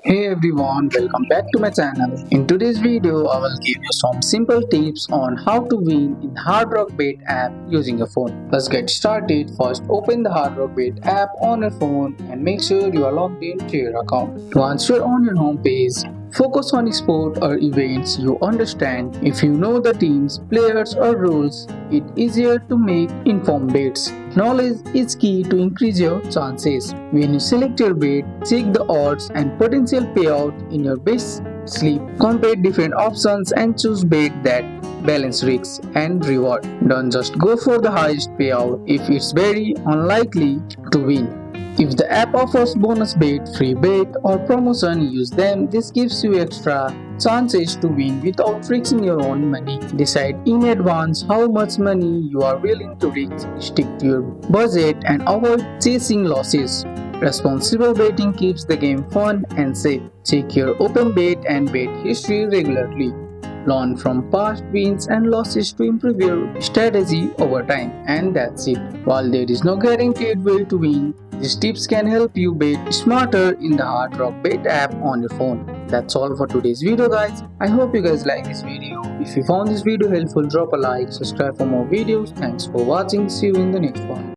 Hey everyone, welcome back to my channel. In today's video, I will give you some simple tips on how to win in Hard Rock Bet app using your phone. Let's get started. First, open the Hard Rock Bet app on your phone and make sure you are logged into your account. Once you're on your home page, focus on sport or events you understand. If you know the teams, players or rules, it's easier to make informed bets. Knowledge is key to increase your chances. When you select your bet, check the odds and potential payout in your best slip. Compare different options and choose bet that balance risk and reward. Don't just go for the highest payout if it's very unlikely to win. If the app offers bonus bet, free bet, or promotion, use them. This gives you extra chances to win without risking your own money. Decide in advance how much money you are willing to risk. Stick to your budget and avoid chasing losses. Responsible betting keeps the game fun and safe. Check your open bet and bet history regularly. Learn from past wins and losses to improve your strategy over time. And that's it. While there is no guaranteed way to win, these tips can help you bet smarter in the Hard Rock Bet app on your phone. That's all for today's video, guys. I hope you guys like this video. If you found this video helpful, drop a like, subscribe for more videos. Thanks for watching. See you in the next one.